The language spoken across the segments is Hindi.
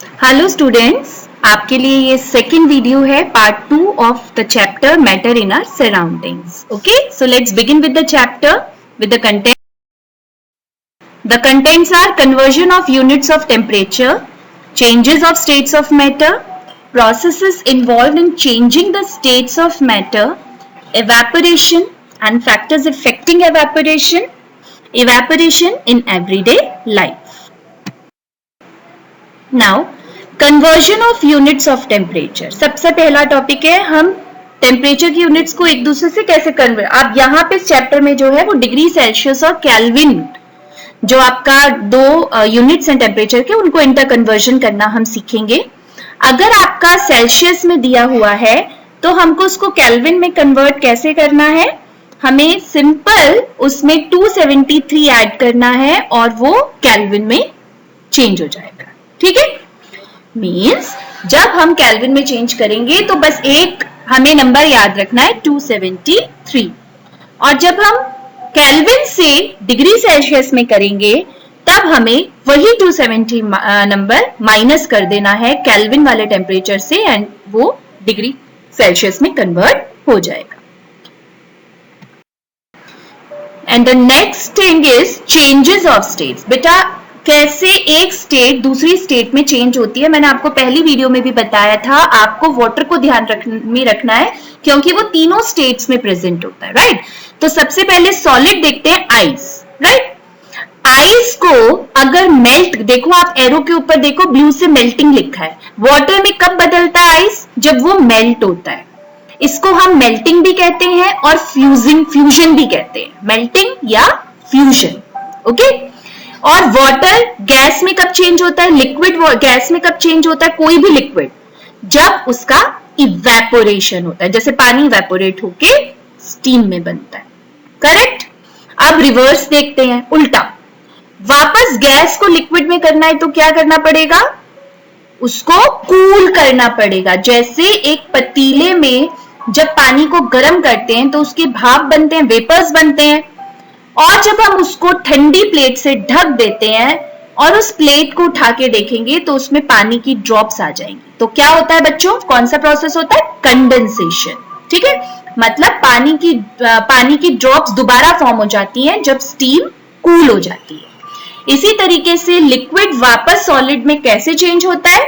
हेलो स्टूडेंट्स, आपके लिए ये सेकंड वीडियो है part 2 of the chapter matter in our surroundings. Okay, so let's begin with the chapter with the content. The contents are conversion of units of temperature, changes of states of matter, processes involved in changing the states of matter, evaporation and factors affecting evaporation, evaporation in everyday life. Now, conversion of units of temperature. सबसे पहला टॉपिक है हम टेम्परेचर की यूनिट्स को एक दूसरे से कैसे कन्वर्ट. आप यहाँ पे इस चैप्टर में जो है वो डिग्री सेल्सियस और केल्विन जो आपका दो यूनिट्स हैं टेम्परेचर के, उनको इंटर कन्वर्जन करना हम सीखेंगे. अगर आपका सेल्सियस में दिया हुआ है तो हमको उसको केल्विन में कन्वर्ट कैसे करना है. हमें सिंपल उसमें 273 ऐड करना है और वो केल्विन में चेंज हो जाएगा. ठीक है, मीन्स जब हम केल्विन में चेंज करेंगे तो बस एक हमें नंबर याद रखना है 273, और जब हम केल्विन से डिग्री सेल्सियस में करेंगे तब हमें वही 270 नंबर माइनस कर देना है केल्विन वाले टेम्परेचर से एंड वो डिग्री सेल्सियस में कन्वर्ट हो जाएगा. And the next thing is changes of states. बेटा कैसे एक स्टेट दूसरी स्टेट में चेंज होती है, मैंने आपको पहली वीडियो में भी बताया था. आपको वाटर को ध्यान में रखना है क्योंकि वो तीनों स्टेट्स में प्रेजेंट होता है. राइट, तो सबसे पहले सॉलिड देखते हैं, आइस. राइट, आइस को अगर मेल्ट, देखो आप एरो के ऊपर देखो ब्लू से मेल्टिंग लिखा है. वाटर में कब बदलता है आइस? जब वो मेल्ट होता है. इसको हम मेल्टिंग भी कहते हैं और फ्यूजन भी कहते हैं. मेल्टिंग या फ्यूजन. ओके, और वाटर गैस में कब चेंज होता है? लिक्विड गैस में कब चेंज होता है? कोई भी लिक्विड जब उसका इवेपोरेशन होता है, जैसे पानी इवेपोरेट होके स्टीम में बनता है. करेक्ट. अब रिवर्स देखते हैं, उल्टा. वापस गैस को लिक्विड में करना है तो क्या करना पड़ेगा? उसको कूल करना पड़ेगा. जैसे एक पतीले में जब पानी को गर्म करते हैं तो उसके भाप बनते हैं, वेपर्स बनते हैं, और जब हम उसको ठंडी प्लेट से ढक देते हैं और उस प्लेट को उठा के देखेंगे तो उसमें पानी की ड्रॉप्स आ जाएंगी. तो क्या होता है बच्चों? कौन सा प्रोसेस होता है? कंडेंसेशन. ठीक है, मतलब पानी की ड्रॉप्स दोबारा फॉर्म हो जाती हैं जब स्टीम कूल हो जाती है. इसी तरीके से लिक्विड वापस सॉलिड में कैसे चेंज होता है?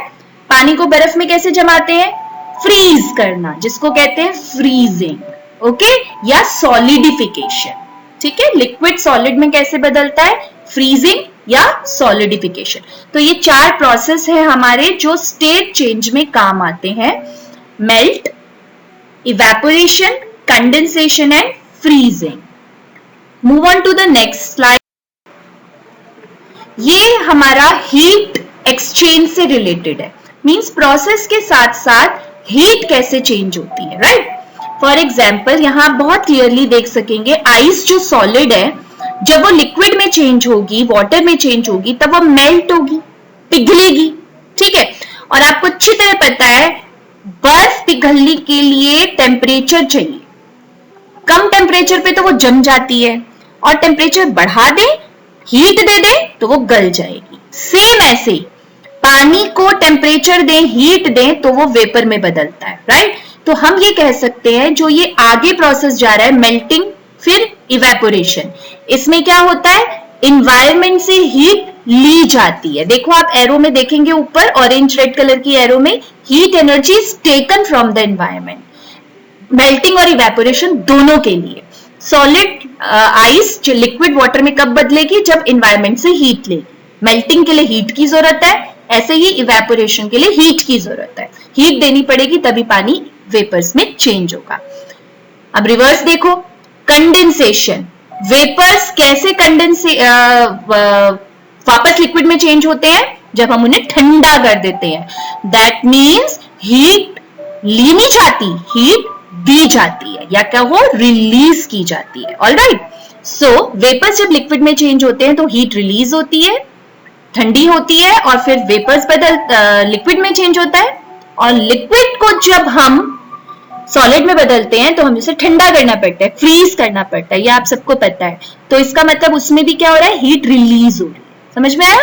पानी को बर्फ में कैसे जमाते हैं? फ्रीज करना, जिसको कहते हैं फ्रीजिंग. ओके, या सॉलिडिफिकेशन. ठीक है, लिक्विड सॉलिड में कैसे बदलता है? फ्रीजिंग या सॉलिडिफिकेशन. तो ये चार प्रोसेस है हमारे जो स्टेट चेंज में काम आते हैं: melt, evaporation, condensation and freezing. Move on to the next slide. ये हमारा हीट एक्सचेंज से रिलेटेड है. मींस प्रोसेस के साथ साथ हीट कैसे चेंज होती है. राइट, फॉर एग्जाम्पल यहां आप बहुत क्लियरली देख सकेंगे, आइस जो सॉलिड है जब वो लिक्विड में चेंज होगी, वाटर में चेंज होगी, तब वो मेल्ट होगी, पिघलेगी. ठीक है, और आपको अच्छी तरह पता है बर्फ पिघलने के लिए टेम्परेचर चाहिए. कम टेम्परेचर पे तो वो जम जाती है, और टेम्परेचर बढ़ा दे, हीट दे दे तो वो गल जाएगी. सेम ऐसे पानी को टेम्परेचर दें, हीट दें तो वो वेपर में बदलता है. राइट, तो हम ये कह सकते हैं जो ये आगे प्रोसेस जा रहा है, मेल्टिंग फिर इवेपोरेशन, इसमें क्या होता है? इन्वायरमेंट से हीट ली जाती है. देखो आप एरो में देखेंगे ऊपर ऑरेंज रेड कलर की एरो में, heat energy is taken from the environment. Melting और इवेपोरेशन दोनों के लिए. सॉलिड आइस लिक्विड वाटर में कब बदलेगी? जब इन्वायरमेंट से हीट लेगी. मेल्टिंग के लिए हीट की जरूरत है, ऐसे ही इवेपोरेशन के लिए हीट की जरूरत है. हीट देनी पड़ेगी तभी पानी वेपर्स में चेंज होगा. अब रिवर्स देखो, कंडेंसेशन. वेपर्स कैसे वापस लिक्विड में चेंज होते हैं? जब हम उन्हें ठंडा कर देते हैं. दैट मीन्स हीट ली नहीं जाती, हीट दी जाती है, या क्या वो रिलीज की जाती है. ऑलराइट, सो वेपर्स जब लिक्विड में चेंज होते हैं तो हीट रिलीज होती है, ठंडी होती है, और फिर वेपर्स लिक्विड में चेंज होता है. और लिक्विड को जब हम सॉलिड में बदलते हैं तो हमें उसे ठंडा करना पड़ता है, फ्रीज करना पड़ता है. ये आप सबको पता है. तो इसका मतलब उसमें भी क्या हो रहा है? हीट रिलीज हो रही है. समझ में आया?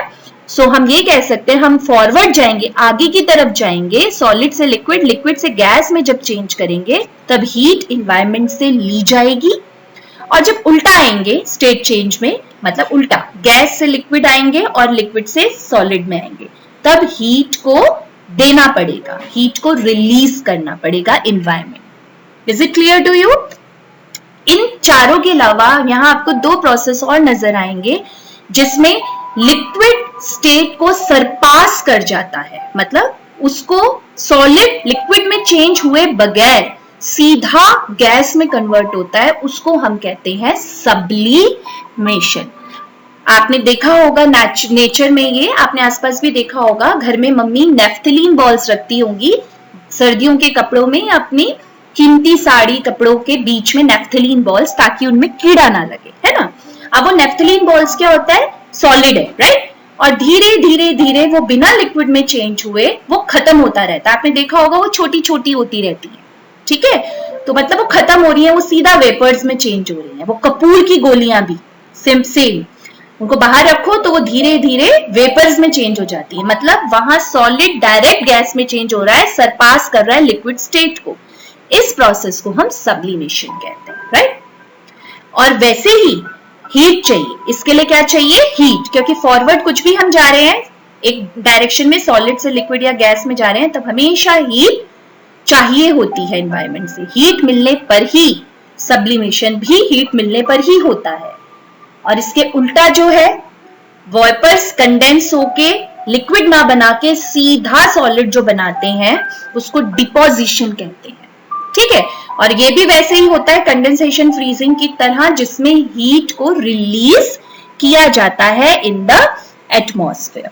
सो हम ये कह सकते हैं, हम फॉरवर्ड जाएंगे, आगे की तरफ जाएंगे, सॉलिड से लिक्विड, लिक्विड से गैस में जब चेंज करेंगे तब हीट इन्वायरमेंट से ली जाएगी, और जब उल्टा आएंगे स्टेट चेंज में, मतलब उल्टा गैस से लिक्विड आएंगे और लिक्विड से सॉलिड में आएंगे, तब हीट को देना पड़ेगा, हीट को रिलीज करना पड़ेगा environment. Is it clear to you? इन चारों के अलावा यहां आपको दो प्रोसेस और नजर आएंगे जिसमें लिक्विड स्टेट को सरपास कर जाता है, मतलब उसको सॉलिड लिक्विड में चेंज हुए बगैर सीधा गैस में कन्वर्ट होता है, उसको हम कहते हैं सब्लिमेशन। आपने देखा होगा नेचर में, ये आपने आसपास भी देखा होगा, घर में मम्मी नेफ्थलीन बॉल्स रखती होंगी सर्दियों के कपड़ों में, अपनी कीमती साड़ी कपड़ों के बीच में नेफ्थलीन बॉल्स, ताकि उनमें कीड़ा ना लगे, है ना। अब वो नेफ्थलीन बॉल्स क्या होता है, सॉलिड है, राइट, और धीरे धीरे धीरे वो बिना लिक्विड में चेंज हुए वो खत्म होता रहता है। आपने देखा होगा वो छोटी छोटी होती रहती है, ठीक है, तो मतलब वो खत्म हो रही है, वो सीधा वेपर्स में चेंज हो रही है। वो कपूर की गोलियां भी सेम, उनको बाहर रखो तो वो धीरे धीरे वेपर्स में चेंज हो जाती है, मतलब वहां सॉलिड डायरेक्ट गैस में चेंज हो रहा है, सरपास कर रहा है लिक्विड स्टेट को। इस प्रोसेस को हम सब्लिमेशन कहते हैं, राइट। और वैसे ही हीट चाहिए, इसके लिए क्या चाहिए, हीट, क्योंकि फॉरवर्ड कुछ भी हम जा रहे हैं एक डायरेक्शन में, सॉलिड से लिक्विड या गैस में जा रहे हैं, तब हमेशा हीट चाहिए होती है एनवायरनमेंट से। हीट मिलने पर ही सब्लिमेशन भी हीट मिलने पर ही होता है। और इसके उल्टा जो है, वेपर्स कंडेंस होके लिक्विड ना बना के सीधा सॉलिड जो बनाते हैं उसको डिपोजिशन कहते हैं, ठीक है। और ये भी वैसे ही होता है कंडेंसेशन फ्रीजिंग की तरह, जिसमें हीट को रिलीज किया जाता है in the atmosphere.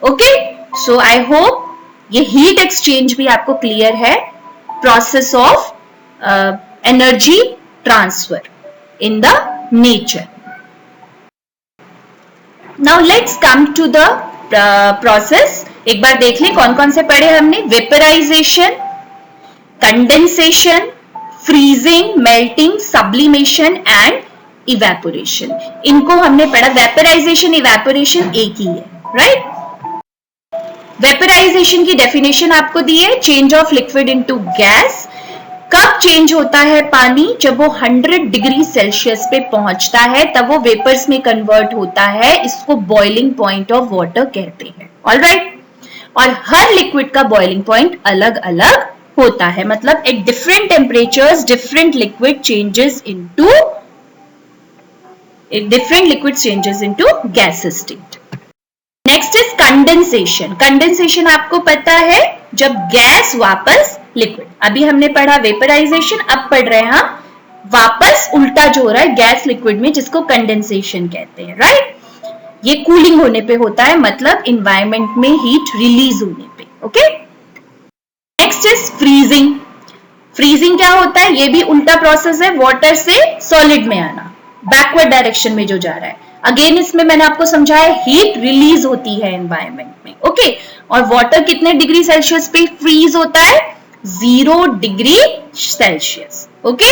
Okay, so I hope ये हीट एक्सचेंज भी आपको क्लियर है, process of energy transfer in the nature. Now let's come to the process. एक बार देख लें कौन कौन से पढ़े हमने, vaporisation, condensation, freezing, melting, sublimation and evaporation. इनको हमने पढ़ा। वेपराइजेशन इवेपोरेशन एक ही है, राइट। वेपराइजेशन की डेफिनेशन आपको दी है, change of liquid into gas. कब चेंज होता है पानी, जब वो 100 डिग्री सेल्सियस पे पहुंचता है तब वो वेपर्स में कन्वर्ट होता है, इसको बॉइलिंग पॉइंट ऑफ वाटर कहते हैं, ऑलराइट। और हर लिक्विड का बॉइलिंग पॉइंट अलग अलग होता है, मतलब at different temperatures different liquid changes into gas state. Next is condensation. Condensation आपको पता है, जब गैस वापस लिक्विड, अभी हमने पढ़ा वेपराइजेशन, अब पढ़ रहे हैं हम वापस उल्टा जो हो रहा है गैस लिक्विड में, जिसको कंडेंसेशन कहते हैं, राइट। ये कूलिंग होने पे होता है, मतलब इन्वायरमेंट में हीट रिलीज होने पे, okay. Next is freezing. Freezing क्या होता है, ये भी उल्टा प्रोसेस है, वाटर से सॉलिड में आना, बैकवर्ड डायरेक्शन में जो जा रहा है। अगेन इसमें मैंने आपको समझाया हीट रिलीज होती है एनवायरनमेंट में, ओके। और वाटर कितने डिग्री सेल्सियस पे फ्रीज होता है, 0 degree Celsius, okay.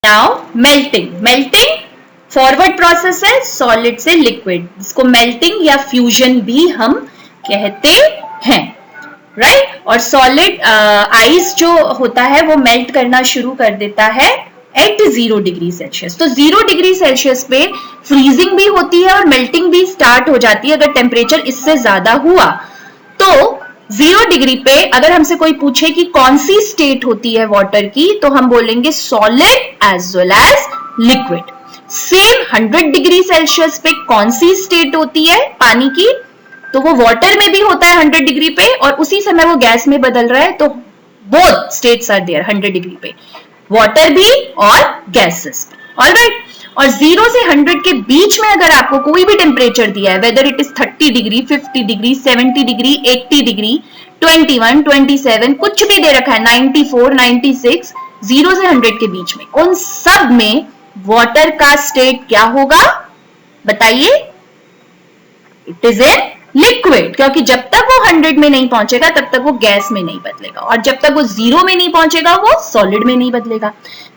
Now melting. Melting forward process है, सॉलिड से लिक्विड, इसको मेल्टिंग या फ्यूजन भी हम कहते हैं, राइट। और सॉलिड आइस जो होता है वो मेल्ट करना शुरू कर देता है एट 0 डिग्री सेल्सियस। तो 0 डिग्री सेल्सियस पे फ्रीजिंग भी होती है और मेल्टिंग भी स्टार्ट हो जाती है। अगर टेम्परेचर इससे ज्यादा हुआ तो 0 डिग्री पे अगर हमसे कोई पूछे कि कौन सी स्टेट होती है वाटर की, तो हम बोलेंगे solid as well as liquid. Same 100 degree Celsius पे कौन सी स्टेट होती है पानी की, तो वो वाटर में भी होता है 100 डिग्री पे, और उसी समय वो गैस में बदल रहा है, तो both states are there 100 degree पे, वाटर भी और गैसेस भी, ऑलराइट। और 0 से 100 के बीच में अगर आपको कोई भी टेम्परेचर दिया है, whether it is 30 degree, 50 degree, 70 degree, 80 degree, 21, 27, कुछ भी दे रखा है, 94, 96, 0 से 100 के बीच में, उन सब में वाटर का स्टेट क्या होगा बताइए, इट इज ए लिक्विड, क्योंकि जब तक वो 100 में नहीं पहुंचेगा तब तक वो गैस में नहीं बदलेगा, और जब तक वो 0 में नहीं पहुंचेगा वो सॉलिड में नहीं बदलेगा।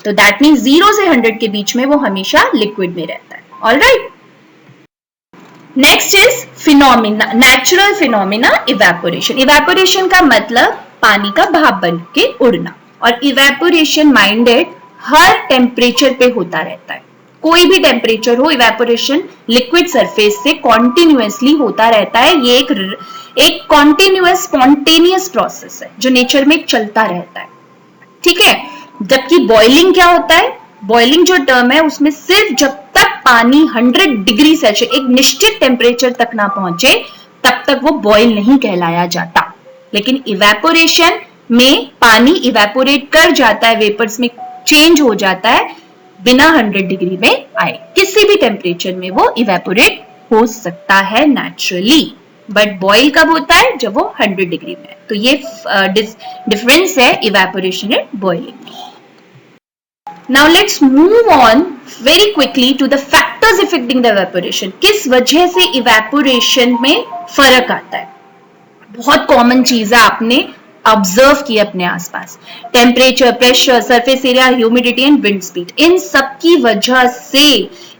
तो दैट मीन्स 0 से 100 के बीच में वो हमेशा लिक्विड में रहता है, alright. Next is phenomena, natural phenomena evaporation. Evaporation का मतलब पानी का भाप बन के उड़ना, और इवेपोरेशन माइंडेड हर टेम्परेचर पे होता रहता है। कोई भी टेम्परेचर हो, इवेपोरेशन लिक्विड सरफेस से कॉन्टिन्यूसली होता रहता है। ये एक कॉन्टिन्यूअस स्पॉन्टेनियस प्रोसेस है जो नेचर में चलता रहता है, ठीक है। जबकि बॉइलिंग क्या होता है, बॉइलिंग जो टर्म है उसमें सिर्फ जब तक पानी 100 डिग्री सेल्सियस एक निश्चित टेम्परेचर तक ना पहुंचे तब तक वो बॉइल नहीं कहलाया जाता। लेकिन इवेपोरेशन में पानी इवेपोरेट कर जाता है, वेपर्स में चेंज हो जाता है बिना 100 डिग्री में आए। किसी भी टेम्परेचर में वो इवेपोरेट हो सकता है नेचुरली, बट बॉइल कब होता है, जब वो 100 डिग्री में है। तो ये डिफरेंस है evaporation and boiling. Now let's move on very quickly to the factors affecting the evaporation. किस वजह से इवेपोरेशन में फर्क आता है? बहुत कॉमन चीज है, आपने ऑब्जर्व किया अपने आसपास। Temperature, pressure, surface area, humidity and wind speed, इन सब की वजह से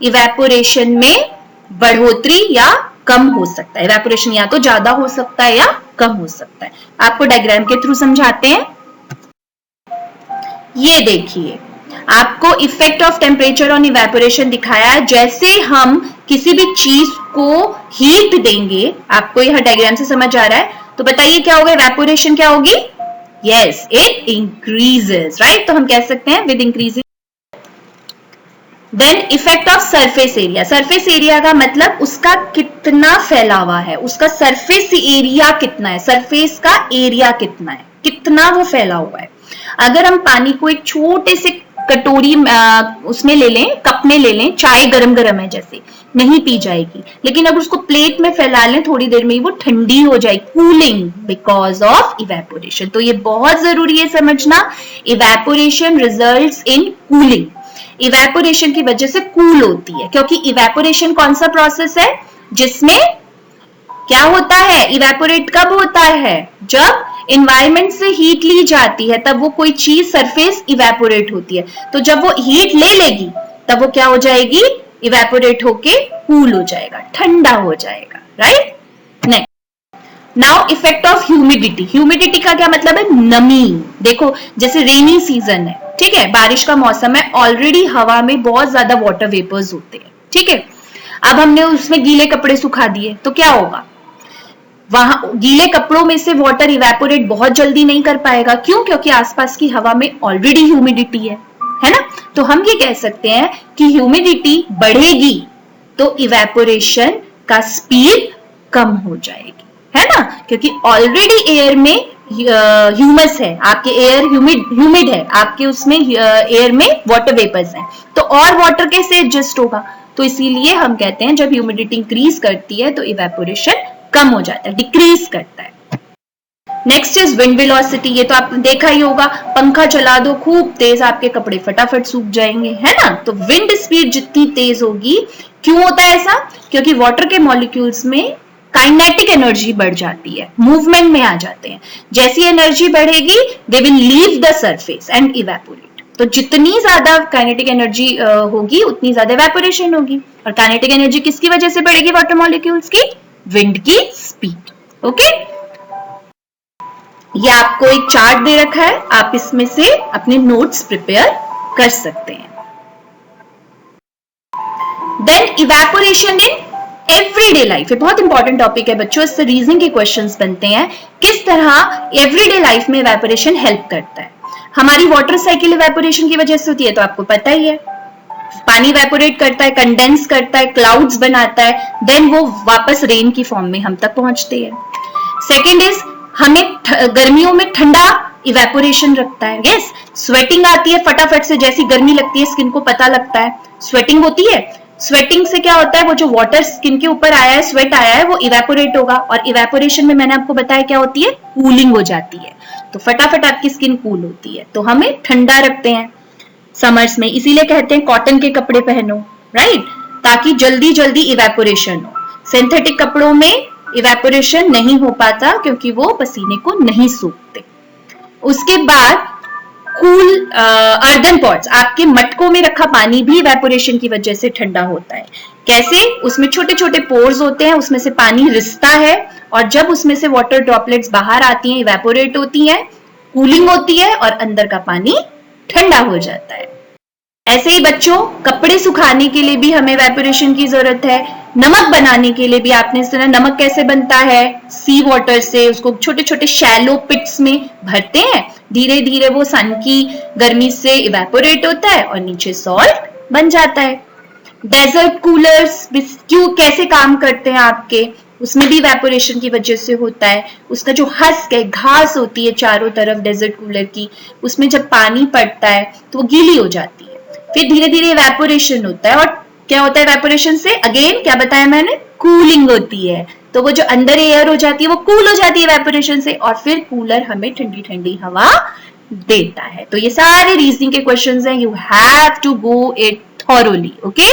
इवेपोरेशन में बढ़ोतरी या कम हो सकता है। इवेपोरेशन या तो ज्यादा हो सकता है या कम हो सकता है। आपको डायग्राम के थ्रू समझाते हैं। ये देखिए, आपको effect of temperature on evaporation दिखाया है। जैसे हम किसी भी चीज को हीट देंगे, आपको यह डायग्राम से समझ आ रहा है, तो बताइए क्या होगा, इवेपोरेशन क्या होगी? Yes, it increases, right. तो हम कह सकते हैं with increasing. Then effect of surface area. Surface area का मतलब उसका कितना फैलावा है, उसका सरफेस एरिया कितना है, सरफेस का एरिया कितना है, कितना वो फैला हुआ है। अगर हम पानी को एक छोटे से कटोरी उसमें ले लें, कप में ले लें, चाय गरम गरम है जैसे, नहीं पी जाएगी। लेकिन अगर उसको प्लेट में फैला लें, थोड़ी देर में ही वो ठंडी हो जाएगी, कूलिंग बिकॉज ऑफ इवेपोरेशन। तो ये बहुत जरूरी है समझना, evaporation results in cooling. Evaporation की वजह से कूल होती है, क्योंकि इवेपोरेशन कौन सा प्रोसेस है जिसमें क्या होता है, इवेपोरेट कब होता है, जब एनवायरमेंट से हीट ली जाती है, तब वो कोई चीज सरफेस इवेपोरेट होती है। तो जब वो हीट ले लेगी तब वो क्या हो जाएगी, इवेपोरेट होके कूल हो जाएगा, ठंडा हो जाएगा, right. Next, now effect of humidity. Humidity का क्या मतलब है, नमी। देखो जैसे रेनी सीजन है, ठीक है, बारिश का मौसम है, ऑलरेडी हवा में बहुत ज्यादा वाटर वेपर्स होते हैं, ठीक है। अब हमने उसमें गीले कपड़े सुखा दिए तो क्या होगा, वहां गीले कपड़ों में से वाटर इवेपोरेट बहुत जल्दी नहीं कर पाएगा। क्यों? क्योंकि आसपास की हवा में ऑलरेडी ह्यूमिडिटी है ना। तो हम ये कह सकते हैं कि ह्यूमिडिटी बढ़ेगी तो इवेपोरेशन का स्पीड कम हो जाएगी, है ना, क्योंकि ऑलरेडी एयर में ह्यूमस है, आपके एयर ह्यूमिड है, आपके उसमें एयर में वाटर वेपर्स हैं, तो और वाटर कैसे एडजस्ट होगा। तो इसीलिए हम कहते हैं जब ह्यूमिडिटी इंक्रीज करती है तो इवेपोरेशन कम हो जाता है, डिक्रीज करता है। Next is wind velocity. ये तो आपने देखा ही होगा, पंखा चला दो खूब तेज, आपके कपड़े फटाफट सूख जाएंगे, है ना। तो विंड स्पीड जितनी तेज होगी, क्यों होता है ऐसा, क्योंकि वाटर के मॉलिक्यूल्स में काइनेटिक एनर्जी बढ़ जाती है, मूवमेंट में आ जाते हैं। जैसी एनर्जी बढ़ेगी they will leave the surface and evaporate. तो जितनी ज्यादा काइनेटिक एनर्जी होगी उतनी ज्यादा इवेपोरेशन होगी। और काइनेटिक एनर्जी किसकी वजह से बढ़ेगी, वाटर मॉलिक्यूल्स की, विंड की स्पीड। ओके, ये आपको एक चार्ट दे रखा है, आप इसमें से अपने नोट्स प्रिपेयर कर सकते हैं। Then evaporation in everyday life, ये बहुत इंपॉर्टेंट टॉपिक है बच्चों, इससे रीजनिंग के क्वेश्चंस बनते हैं। किस तरह एवरीडे लाइफ में इवेपोरेशन हेल्प करता है। हमारी वाटर साइकिल इवेपोरेशन की वजह से होती है, तो आपको पता ही है, पानी इवेपोरेट करता है, कंडेंस करता है, क्लाउड्स बनाता है, देन वो वापस रेन की फॉर्म में हम तक पहुंचते हैं। सेकेंड इज हमें गर्मियों में ठंडा इवेपोरेशन रखता है। यस, स्वेटिंग आती है फटाफट से, जैसी गर्मी लगती है स्किन को पता लगता है, स्वेटिंग होती है। स्वेटिंग से क्या होता है, वो जो वाटर स्किन के ऊपर आया है, स्वेट आया है, वो इवेपोरेट होगा। और इवेपोरेशन में मैंने आपको बताया क्या होती है, कूलिंग हो जाती है, तो फटाफट आपकी स्किन कूल होती है। तो हमें ठंडा रखते हैं समर्स में, इसीलिए कहते हैं कॉटन के कपड़े पहनो, राइट, ताकि जल्दी जल्दी इवेपोरेशन हो। सिंथेटिक कपड़ों में इवेपोरेशन नहीं हो पाता क्योंकि वो पसीने को नहीं सूखते। उसके बाद कूल अर्दन पॉट्स, आपके मटकों में रखा पानी भी इवेपोरेशन की वजह से ठंडा होता है। कैसे? उसमें छोटे छोटे पोर्स होते हैं, उसमें से पानी रिसता है और जब उसमें से वाटर ड्रॉपलेट्स बाहर आती हैं, इवेपोरेट होती हैं, कूलिंग होती है और अंदर का पानी ठंडा हो जाता है। ऐसे ही बच्चों, कपड़े सुखाने के लिए भी हमें इवेपोरेशन की जरूरत है। नमक बनाने के लिए भी आपने सुना, नमक कैसे बनता है? सी वाटर से उसको छोटे छोटे शैलो पिट्स में भरते हैं, धीरे धीरे वो सन की गर्मी से इवेपोरेट होता है और नीचे सॉल्ट बन जाता है। डेजर्ट कूलर्स क्यों कैसे काम करते हैं आपके? उसमें भी इवेपोरेशन की वजह से होता है। उसका जो हस्क है, घास होती है चारों तरफ डेजर्ट कूलर की, उसमें जब पानी पड़ता है तो वो गीली हो जाती है, फिर धीरे धीरे इवेपोरेशन होता है और क्या होता है इवेपोरेशन से? अगेन क्या बताया मैंने? कूलिंग होती है। तो वो जो अंदर एयर हो जाती है वो कूल हो जाती है इवेपोरेशन से और फिर कूलर हमें ठंडी ठंडी हवा देता है। तो ये सारे रीजनिंग के क्वेश्चंस हैं, you have to go it thoroughly, okay.